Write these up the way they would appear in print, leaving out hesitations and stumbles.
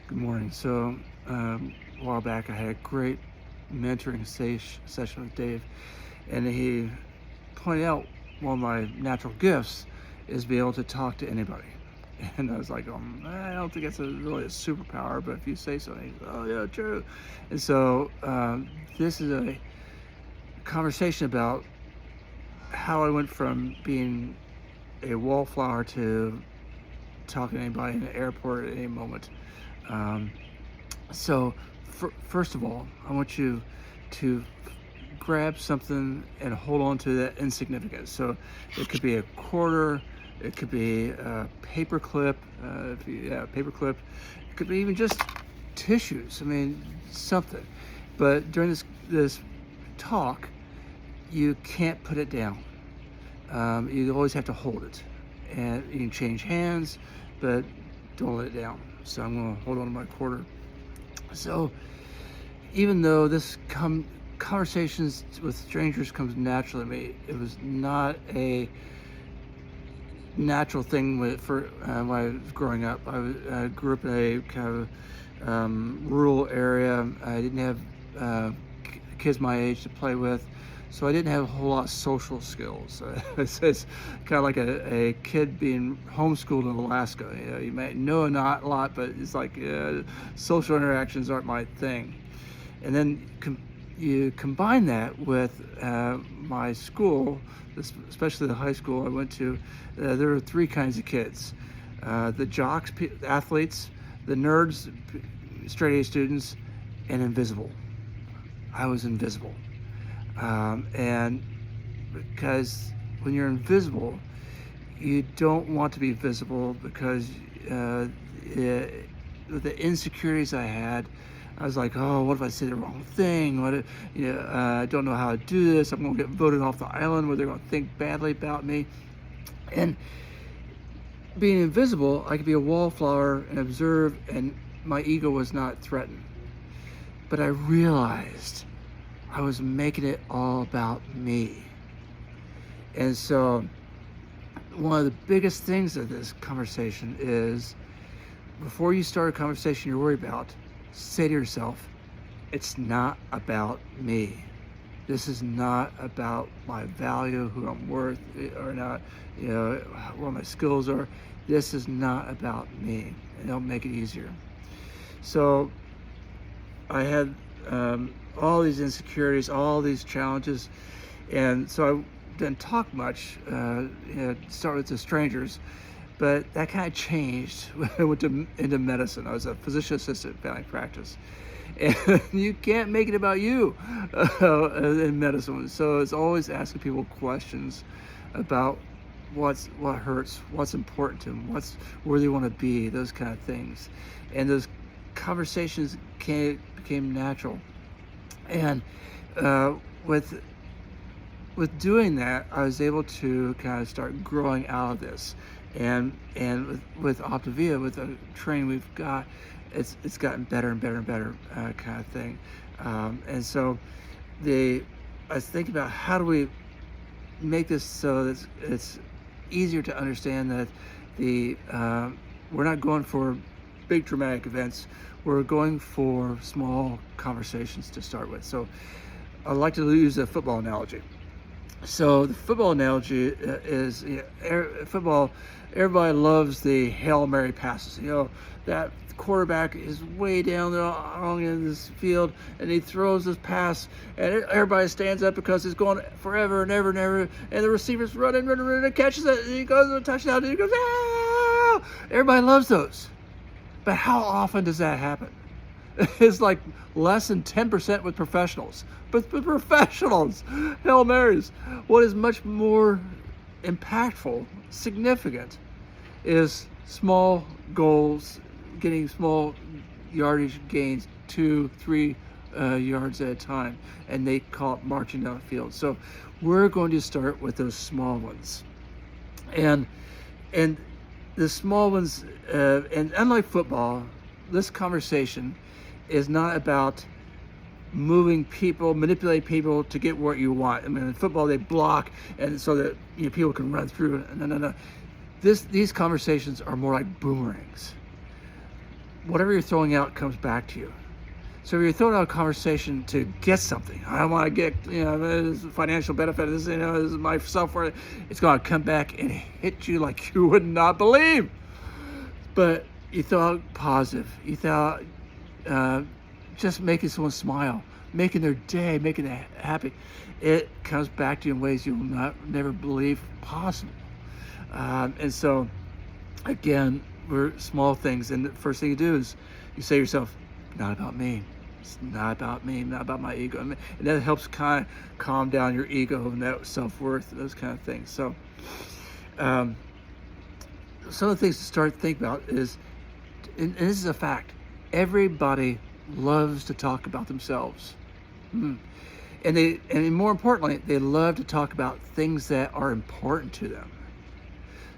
Good morning. A while back, I had a great mentoring session with Dave, and he pointed out one of my natural gifts is be able to talk to anybody. And I was like, I don't think it's really a superpower, but if you say so, he's, oh yeah, true. And so this is a conversation about how I went from being a wallflower to talking to anybody in the airport at any moment. Um, So, first of all, I want you to grab something and hold on to that insignificance. So, it could be a quarter, it could be a paper clip, paper clip. It could be even just tissues. I mean, something. But during this talk, you can't put it down. You always have to hold it, and you can change hands, but don't let it down. So I'm going to hold on to my quarter. So even though conversations with strangers comes naturally to me, it was not a natural thing when I was growing up. I grew up in a kind of rural area. I didn't have kids my age to play with, so I didn't have a whole lot of social skills. It's kind of like a kid being homeschooled in Alaska. You may know not a lot, but it's like social interactions aren't my thing. And then you combine that with my school, especially the high school I went to. There were three kinds of kids: the jocks, athletes, the nerds, straight A students, and invisible. I was invisible. And because when you're invisible, you don't want to be visible because the insecurities I had, I was like, oh, what if I say the wrong thing? I don't know how to do this. I'm going to get voted off the island where they're going to think badly about me. And being invisible, I could be a wallflower and observe, and my ego was not threatened. But I realized I was making it all about me. And so one of the biggest things of this conversation is, before you start a conversation you're worried about, say to yourself, it's not about me. This is not about my value, who I'm worth or not, what my skills are. This is not about me. And it'll make it easier. So I had all these insecurities, all these challenges, and so I didn't talk much. Start with the strangers, but that kind of changed when I went into medicine. I was a physician assistant in family practice, and you can't make it about you in medicine. So it's always asking people questions about what hurts, what's important to them, where they want to be, those kind of things, and those conversations became natural. And with doing that, I was able to kind of start growing out of this. And with Optavia, with the training we've got, it's gotten better and better and better kind of thing. And so I was thinking about, how do we make this so that it's easier to understand that we're not going for big dramatic events. We're going for small conversations to start with. So I like to use a football analogy. So the football analogy is, football, everybody loves the Hail Mary passes. That quarterback is way down there along in this field, and he throws this pass, and everybody stands up because it's going forever and ever and ever, and the receiver's running, and catches it, and he goes to a touchdown, and he goes, ah! Everybody loves those. But how often does that happen? It's like less than 10% with professionals. But with professionals, Hail Marys, what is much more impactful, significant, is small goals, getting small yardage gains, 2-3 yards at a time, and they call it marching down the field. So we're going to start with those small ones. And the small ones, and unlike football, this conversation is not about moving people, manipulate people to get what you want. I mean, in football they block, and so that people can run through. No. These conversations are more like boomerangs. whatever you're throwing out comes back to you. So if you're throwing out a conversation to get something, I want to get, this financial benefit, this is my software, it's going to come back and hit you like you would not believe. But you throw out positive, you throw out just making someone smile, making their day, making them happy. It comes back to you in ways you will never believe possible. And so, again, we're small things. And the first thing you do is you say to yourself, not about me. It's not about me, not about my ego. And that helps kind of calm down your ego and that self-worth and those kind of things. So some of the things to start thinking about is, and this is a fact, everybody loves to talk about themselves. And more importantly, they love to talk about things that are important to them.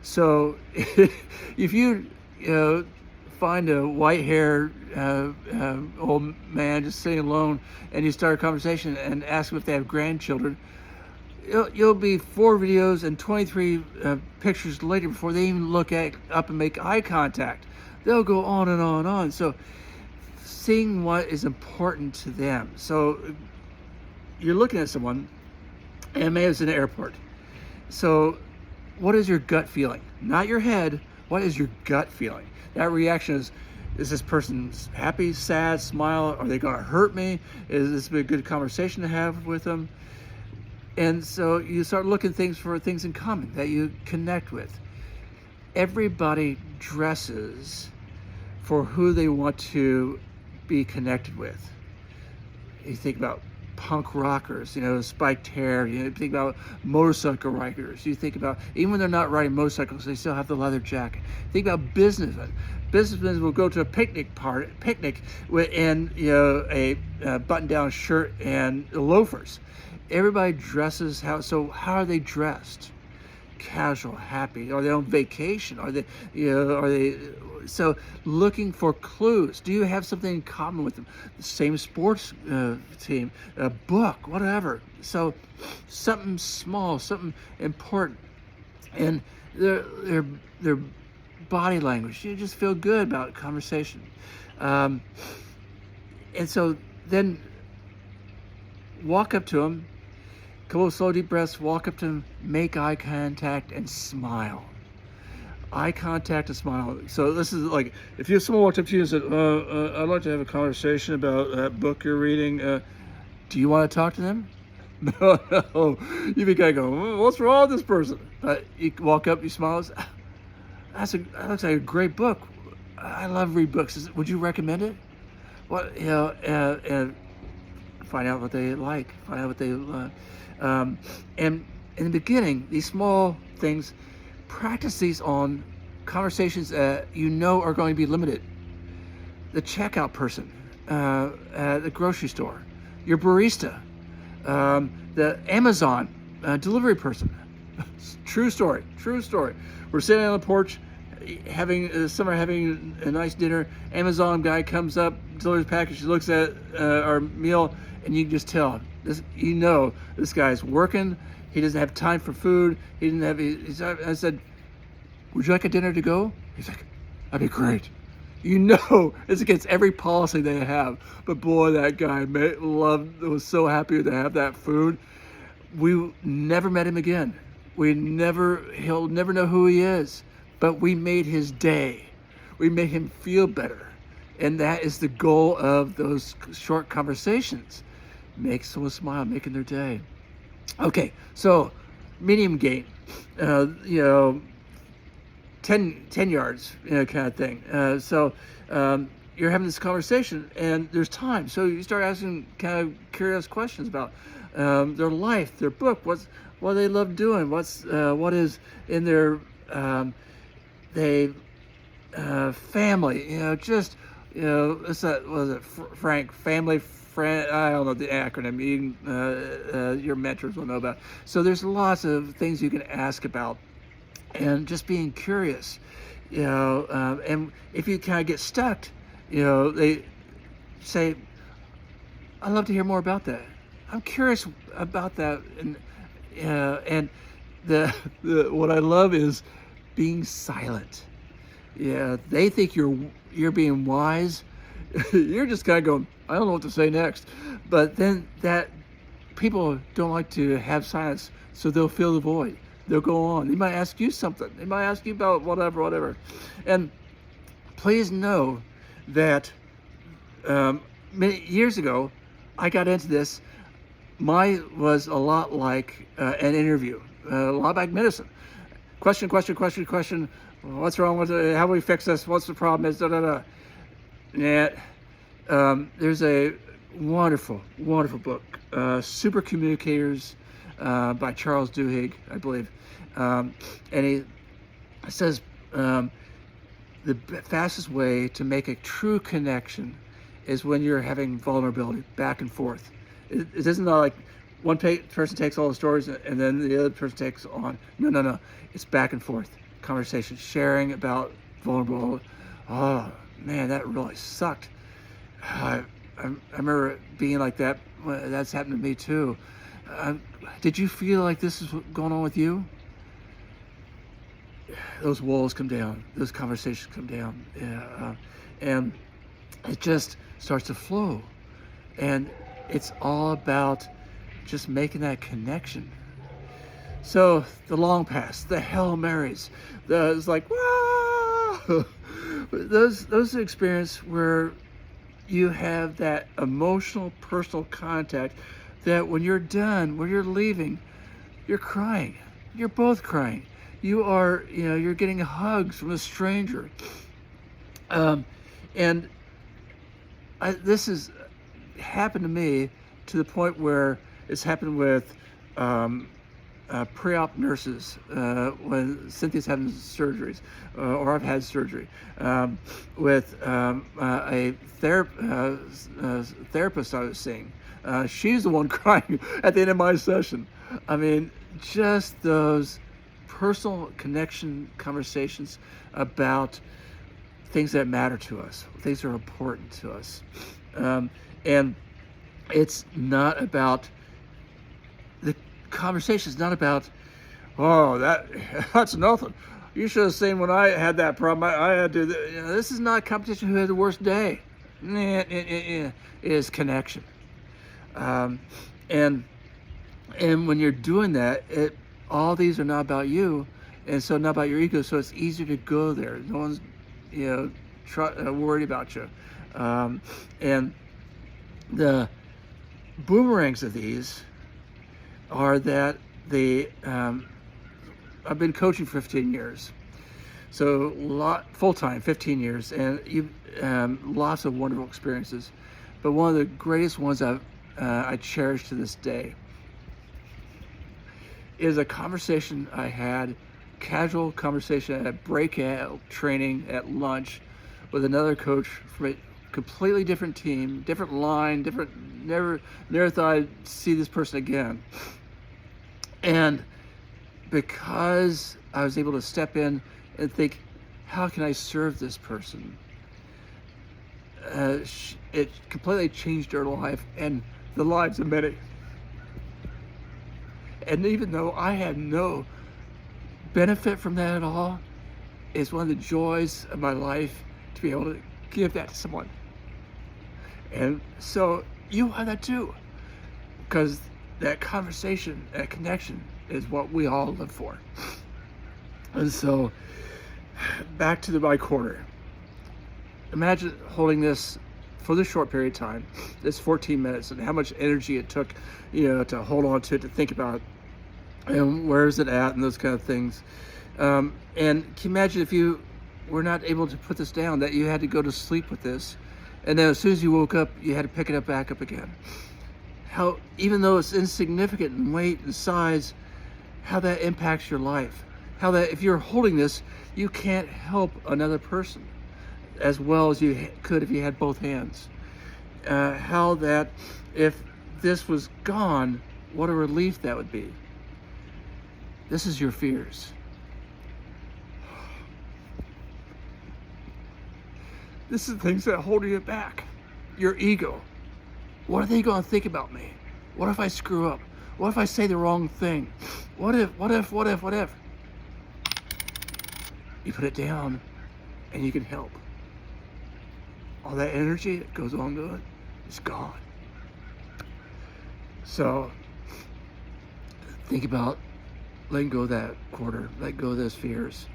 So if you find a white-haired old man just sitting alone, and you start a conversation and ask them if they have grandchildren, you'll be 4 videos and 23 pictures later before they even look up and make eye contact. They'll go on and on and on. So seeing what is important to them. So you're looking at someone, and maybe it's in an airport. So what is your gut feeling? Not your head. What is your gut feeling? That reaction is this person happy, sad, smile? Are they going to hurt me? Is this a good conversation to have with them? And so you start looking for things in common that you connect with. Everybody dresses for who they want to be connected with. You think about punk rockers, spiked hair. You think about motorcycle riders. You think about, even when they're not riding motorcycles, they still have the leather jacket. Think about businessmen. Businessmen will go to a picnic and a button-down shirt and loafers. Everybody dresses so how are they dressed? Casual, happy. Are they on vacation? Are they so looking for clues? Do you have something in common with them? The same sports team, a book, whatever. So something small, something important, and their body language. You just feel good about conversation, and so then walk up to them. Couple of slow deep breaths, walk up to them, make eye contact, and smile. Eye contact and smile. So this is like, if someone walked up to you and said, I'd like to have a conversation about that book you're reading, do you want to talk to them? No. You be kind of go, what's wrong with this person? But you walk up, you smile, that looks like a great book. I love read books. Would you recommend it? What, and find out what they like, find out what they and in the beginning, these small things, practice these on conversations that are going to be limited. The checkout person at the grocery store, your barista, the Amazon delivery person. True story. We're sitting on the porch having a nice dinner. Amazon guy comes up, delivers package, looks at our meal, and you can just tell this guy's working. He doesn't have time for food. I said, would you like a dinner to go? He's like, that'd be great. It's against every policy they have. But boy, that guy was so happy to have that food. We never met him again. He'll never know who he is. But we made his day. We made him feel better. And that is the goal of those short conversations. Make someone smile, making their day. Okay, so medium gain, 10 yards, kind of thing. So you're having this conversation, and there's time. So you start asking kind of curious questions about their life, their book, what they love doing, what is in their family. Frank, family. I don't know the acronym. Your mentors will know about. So there's lots of things you can ask about, and just being curious, and if you kind of get stuck, they say, "I'd love to hear more about that. I'm curious about that." And what I love is being silent. Yeah, they think you're you're being wise, you're just kind of going, I don't know what to say next. But then that people don't like to have silence, so they'll fill the void. They'll go on. They might ask you something. They might ask you about whatever. And please know that many years ago, I got into this. Mine was a lot like an interview, a lot like medicine. Question. What's wrong with it? How do we fix this? What's the problem? Is Yeah. There's a wonderful book, Super Communicators, by Charles Duhigg, I believe. And he says the fastest way to make a true connection is when you're having vulnerability back and forth. It isn't like one person takes all the stories and then the other person takes on. No. It's back and forth conversation, sharing about vulnerability. Oh man, that really sucked. I remember being like that. That's happened to me too. Did you feel like this is going on with you? Those walls come down. Those conversations come down. And it just starts to flow. And it's all about just making that connection. So the long pass, the Hail Marys, it's like, wow! those experiences where you have that emotional, personal contact that when you're done, when you're leaving, you're crying. You're both crying. You're getting hugs from a stranger. This has happened to me to the point where it's happened with pre-op nurses when Cynthia's having surgeries, or I've had surgery, with a therapist I was seeing. She's the one crying at the end of my session. I mean, just those personal connection conversations about things that matter to us, things that are important to us. And it's not about, the conversation is not about, oh, that's nothing. You should have seen when I had that problem. I had to, this is not competition who had the worst day. It is connection. And when you're doing that, all these are not about you, and so not about your ego. So it's easier to go there. No one's, worried about you. And the boomerangs of these are that I've been coaching for 15 years, so full-time 15 years, and lots of wonderful experiences. But one of the greatest ones I cherish to this day is a conversation I had, casual conversation at breakout training at lunch with another coach from a completely different team, different line, never thought I'd see this person again. And because I was able to step in and think, how can I serve this person? It completely changed her life and the lives of many. And even though I had no benefit from that at all, it's one of the joys of my life to be able to give that to someone. And so you have that too, because that conversation, that connection is what we all live for. And so back to the bicorder. Imagine holding this for this short period of time, this 14 minutes, and how much energy it took, to hold on to it, to think about it, and where is it at, and those kind of things. And can you imagine if you were not able to put this down, that you had to go to sleep with this, and then as soon as you woke up, you had to pick it back up again. How, even though it's insignificant in weight and size, how that impacts your life. How that if you're holding this, you can't help another person as well as you could if you had both hands. How that if this was gone, what a relief that would be. This is your fears. This is the things that are holding you back. Your ego. What are they going to think about me? What if I screw up? What if I say the wrong thing? What if? You put it down and you can help. all that energy that goes on to it is gone. So think about letting go of that quarter, let go of those fears.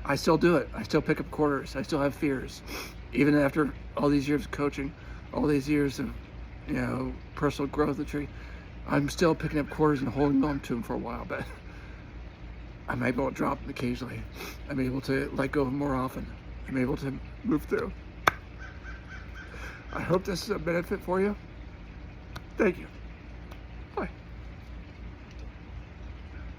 I still do it. I still pick up quarters. I still have fears. Even after all these years of coaching, all these years of, personal growth and tree, I'm still picking up quarters and holding on to them for a while, but I'm able to drop them occasionally. I'm able to let go of them more often. I'm able to move through. I hope this is a benefit for you. Thank you.